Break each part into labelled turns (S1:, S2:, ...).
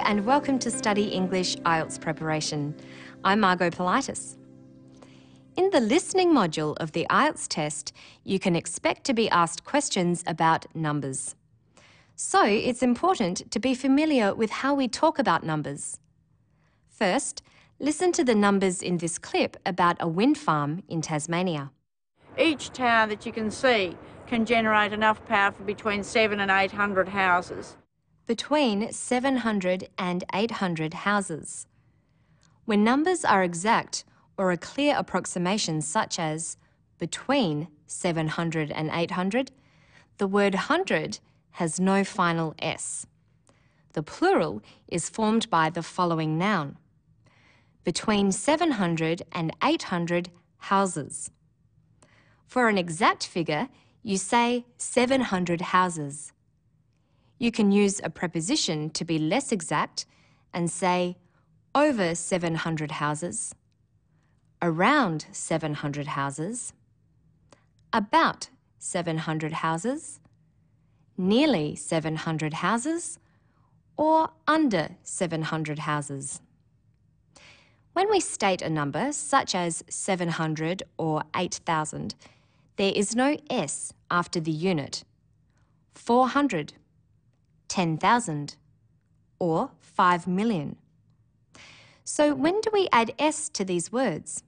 S1: and welcome to Study English IELTS Preparation. I'm Margot Politis. In the listening module of the IELTS test, you can expect to be asked questions about numbers. So it's important to be familiar with how we talk about numbers. First, listen to the numbers in this clip about a wind farm in Tasmania.
S2: Each tower that you can see can generate enough power for between 700 and 800 houses.
S1: Between 700 and 800 houses. When numbers are exact or a clear approximation such as between 700 and 800, the word hundred has no final S. The plural is formed by the following noun. Between 700 and 800 houses. For an exact figure, you say 700 houses. You can use a preposition to be less exact and say over 700 houses, around 700 houses, about 700 houses, nearly 700 houses, or under 700 houses. When we state a number, such as 700 or 8,000, there is no S after the unit. 400, 10,000, or 5 million. So when do we add S to these words?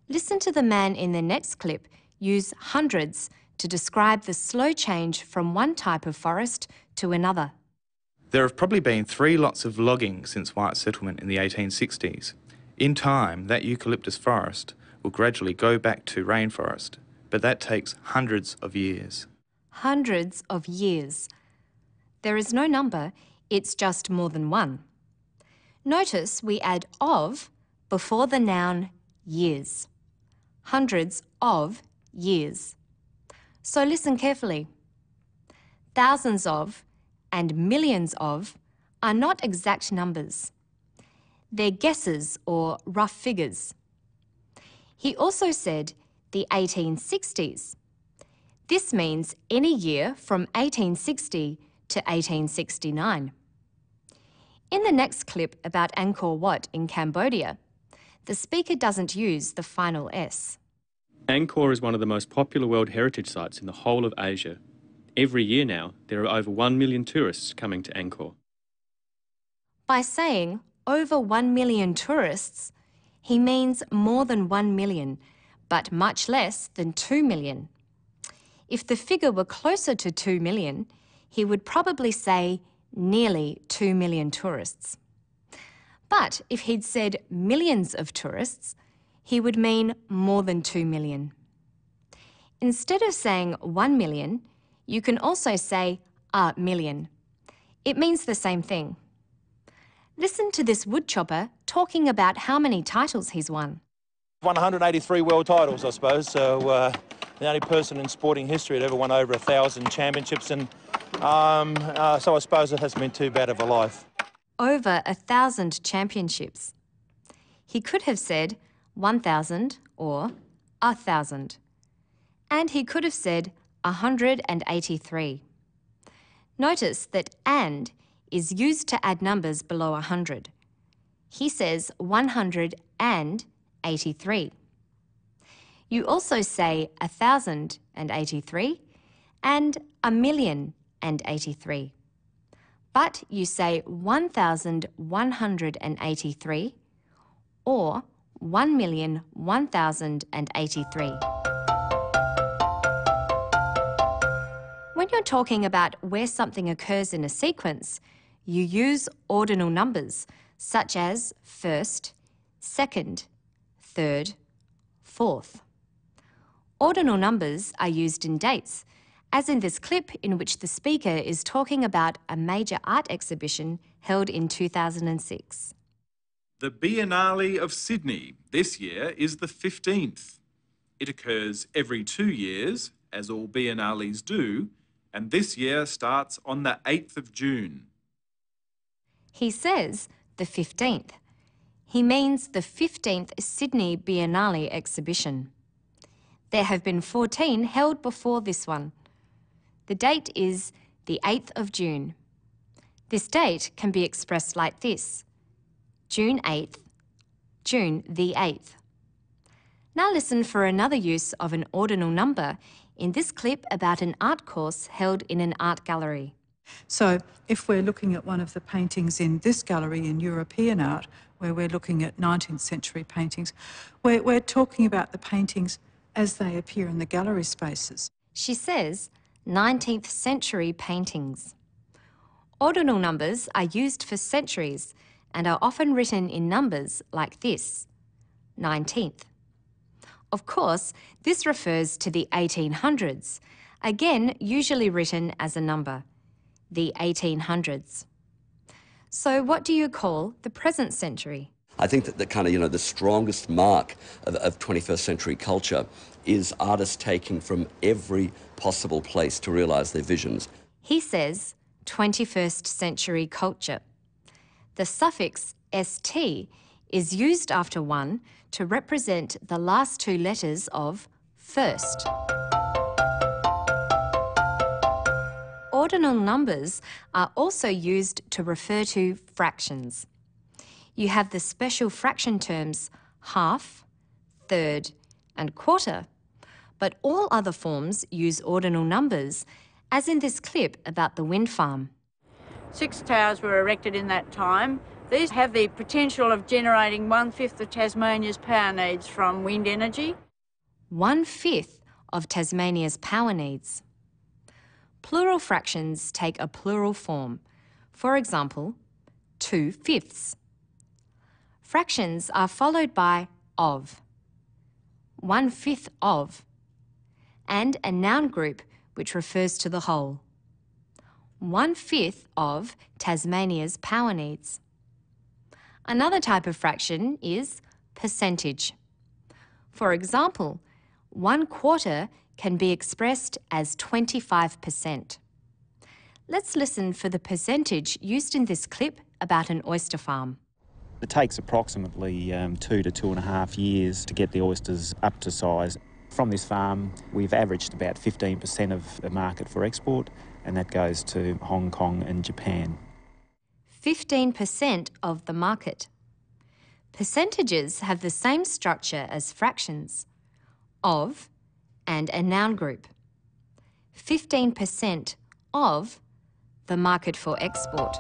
S1: Listen to the man in the next clip use hundreds to describe the slow change from one type of forest to another.
S3: There have probably been 3 lots of logging since white settlement in the 1860s. In time, that eucalyptus forest will gradually go back to rainforest, but that takes hundreds of years.
S1: Hundreds of years. There is no number, it's just more than one. Notice we add of before the noun years. Hundreds of years. So listen carefully. Thousands of and millions of are not exact numbers. They're guesses or rough figures. He also said the 1860s. This means any year from 1860 to 1869. In the next clip about Angkor Wat in Cambodia, the speaker doesn't use the final S.
S4: Angkor is one of the most popular World Heritage Sites in the whole of Asia. Every year now, there are over 1 million tourists coming to Angkor.
S1: By saying over 1 million tourists, he means more than 1 million, but much less than 2 million. If the figure were closer to 2 million, he would probably say nearly 2 million tourists. But if he'd said millions of tourists, he would mean more than 2 million. Instead of saying 1 million, you can also say a million. It means the same thing. Listen to this woodchopper talking about how many titles he's won.
S5: 183 world titles, I suppose. So the only person in sporting history that ever won over 1,000 championships, and so I suppose it hasn't been too bad of a life.
S1: Over 1,000 championships. He could have said 1,000 or 1,000. And he could have said 183. Notice that and is used to add numbers below 100. He says 183. You also say 1,083 and 1,000,083. But you say 1,183 or 1,001,083. When you're talking about where something occurs in a sequence, you use ordinal numbers such as first, second, third, fourth. Ordinal numbers are used in dates, as in this clip in which the speaker is talking about a major art exhibition held in 2006.
S6: The Biennale of Sydney this year is the 15th. It occurs every 2 years, as all biennales do, and this year starts on the 8th of June.
S1: He says the 15th. He means the 15th Sydney Biennale exhibition. There have been 14 held before this one. The date is the 8th of June. This date can be expressed like this: June 8th, June the 8th. Now listen for another use of an ordinal number in this clip about an art course held in an art gallery.
S7: So if we're looking at one of the paintings in this gallery in European art, where we're looking at 19th century paintings, we're talking about the paintings as they appear in the gallery spaces.
S1: She says 19th century paintings. Ordinal numbers are used for centuries and are often written in numbers like this: 19th. Of course, this refers to the 1800s, again usually written as a number, the 1800s. So what do you call the present century?
S8: I think that the kind of, the strongest mark of 21st century culture is artists taking from every possible place to realise their visions.
S1: He says 21st century culture. The suffix st is used after one to represent the last two letters of first. Ordinal numbers are also used to refer to fractions. You have the special fraction terms half, third, and quarter, but all other forms use ordinal numbers, as in this clip about the wind farm.
S2: 6 towers were erected in that time. These have the potential of generating 1/5 of Tasmania's power needs from wind energy.
S1: 1/5 of Tasmania's power needs. Plural fractions take a plural form. For example, 2/5. Fractions are followed by of, 1/5 of, and a noun group which refers to the whole. 1/5 of Tasmania's power needs. Another type of fraction is percentage. For example, 1/4 can be expressed as 25%. Let's listen for the percentage used in this clip about an oyster farm.
S9: It takes approximately 2 to 2.5 years to get the oysters up to size. From this farm, we've averaged about 15% of the market for export, and that goes to Hong Kong and Japan.
S1: 15% of the market. Percentages have the same structure as fractions, of and a noun group. 15% of the market for export.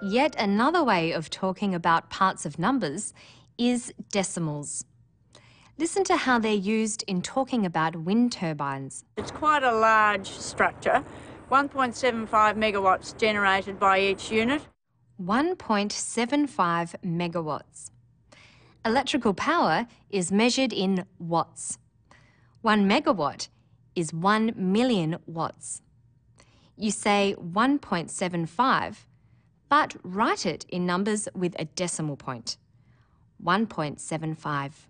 S1: Yet another way of talking about parts of numbers is decimals. Listen to how they're used in talking about wind turbines.
S2: It's quite a large structure, 1.75 megawatts generated by each unit.
S1: 1.75 megawatts. Electrical power is measured in watts. 1 megawatt is 1 million watts. You say 1.75, but write it in numbers with a decimal point. 1.75.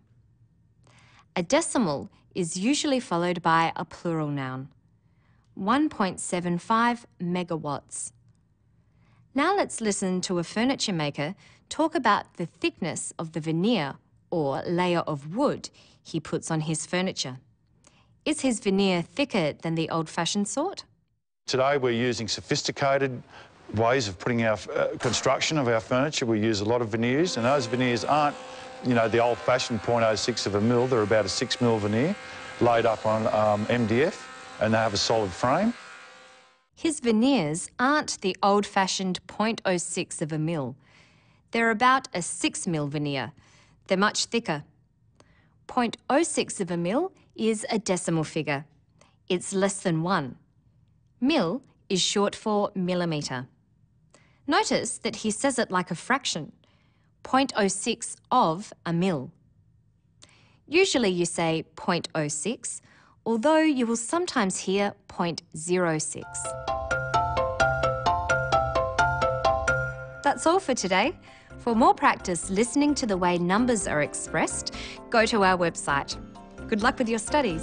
S1: A decimal is usually followed by a plural noun. 1.75 megawatts. Now let's listen to a furniture maker talk about the thickness of the veneer or layer of wood he puts on his furniture. Is his veneer thicker than the old-fashioned sort?
S10: Today we're using sophisticated ways of putting our construction of our furniture. We use a lot of veneers, and those veneers aren't, the old-fashioned 0.06 of a mil. They're about a 6 mil veneer laid up on MDF, and they have a solid frame.
S1: His veneers aren't the old-fashioned 0.06 of a mil. They're about a 6 mil veneer. They're much thicker. 0.06 of a mil is a decimal figure. It's less than 1. Mil is short for millimetre. Notice that he says it like a fraction. 0.06 of a mil. Usually you say 0.06, although you will sometimes hear 0.06. That's all for today. For more practice listening to the way numbers are expressed, go to our website. Good luck with your studies.